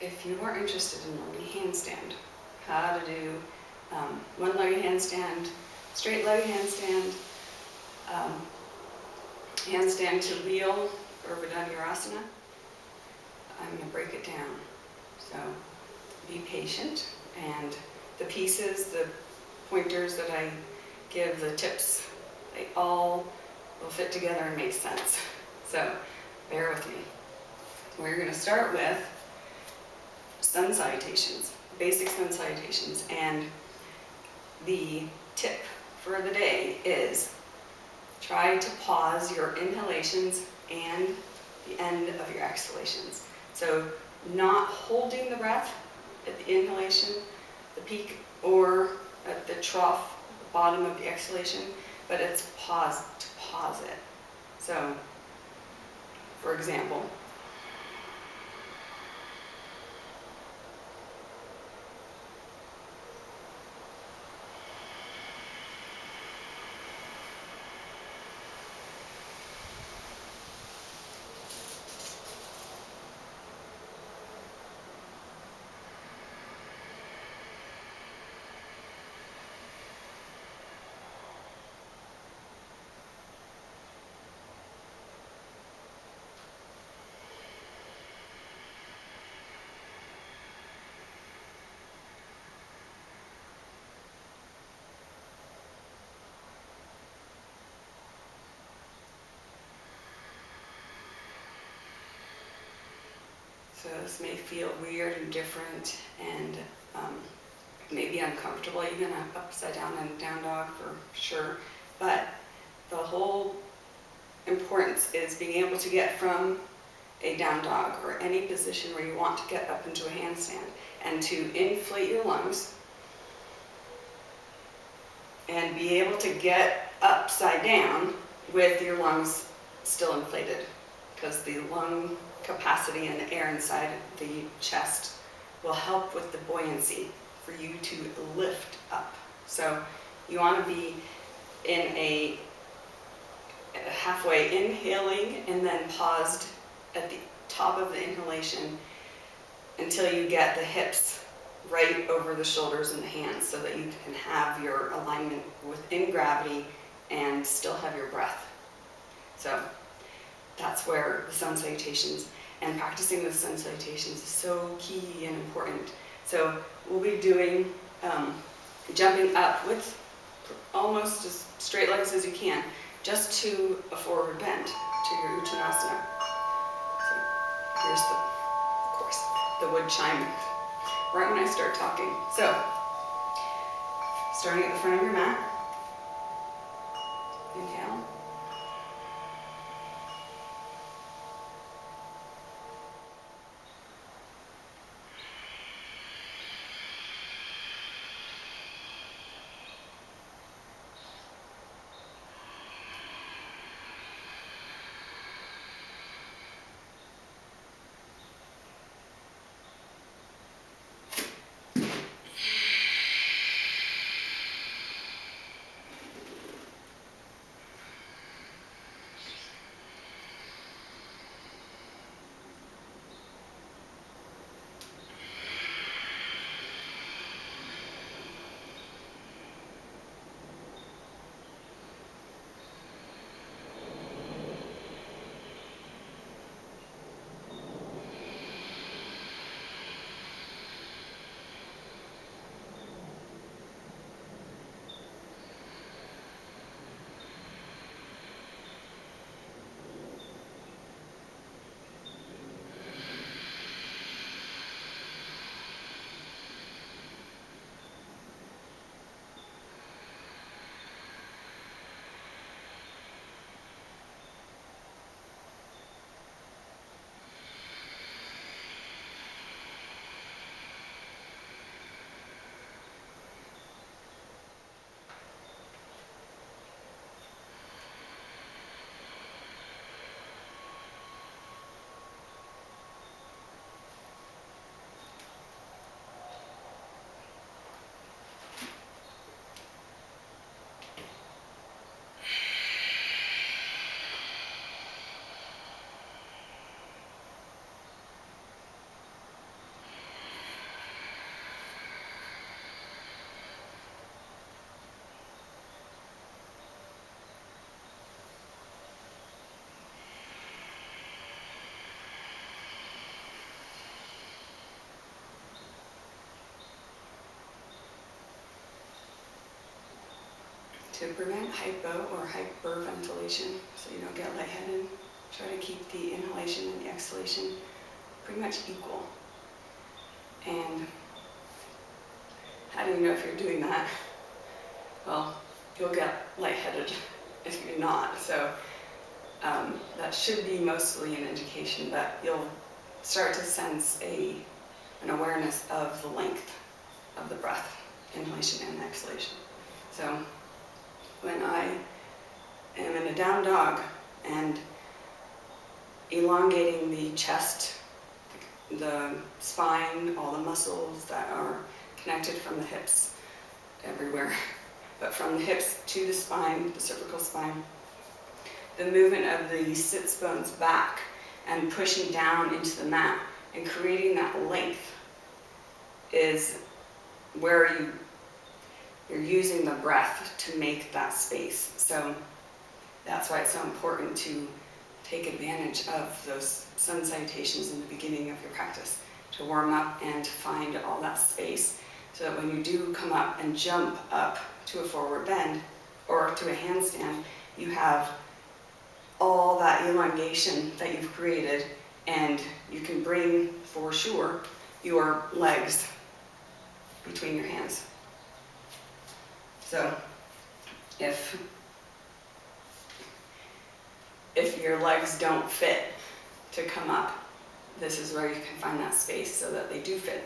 if you are interested in learning handstand, how to do one-legged handstand, straight-legged handstand, handstand to wheel or Vidyanurasana, I'm going to break it down. So be patient, and the pieces, the pointers that I give, the tips, they all will fit together and make sense. So bear with me. We're going to start with sun salutations, basic sun salutations, and the tip for the day is try to pause your inhalations and the end of your exhalations. So not holding the breath at the inhalation, the peak, or at the trough, the bottom of the exhalation, but it's pause to pause it. So, for example, so this may feel weird and different and maybe uncomfortable, even an upside down and down dog for sure, but the whole importance is being able to get from a down dog or any position where you want to get up into a handstand and to inflate your lungs and be able to get upside down with your lungs still inflated, because the lung capacity and the air inside the chest will help with the buoyancy for you to lift up. So you want to be in a halfway inhaling and then paused at the top of the inhalation until you get the hips right over the shoulders and the hands, so that you can have your alignment within gravity and still have your breath. So that's where the sun salutations and practicing the sun salutations is so key and important. So we'll be doing jumping up with almost as straight legs as you can, just to a forward bend to your Uttanasana. So here's of course, the wood chime right when I start talking. So, starting at the front of your mat, inhale. to prevent hypo or hyperventilation, so you don't get lightheaded. Try to keep the inhalation and the exhalation pretty much equal. And how do you know if you're doing that? Well, you'll get lightheaded if you're not. So that should be mostly an indication, but you'll start to sense an awareness of the length of the breath, inhalation and exhalation. So when I am in a down dog and elongating the chest, the spine, all the muscles that are connected from the hips everywhere, but from the hips to the spine, the cervical spine, the movement of the sits bones back and pushing down into the mat and creating that length is where you're using the breath to make that space. So that's why it's so important to take advantage of those sun salutations in the beginning of your practice, to warm up and to find all that space, so that when you do come up and jump up to a forward bend or to a handstand, you have all that elongation that you've created, and you can bring, for sure, your legs between your hands. So if your legs don't fit to come up, this is where you can find that space so that they do fit.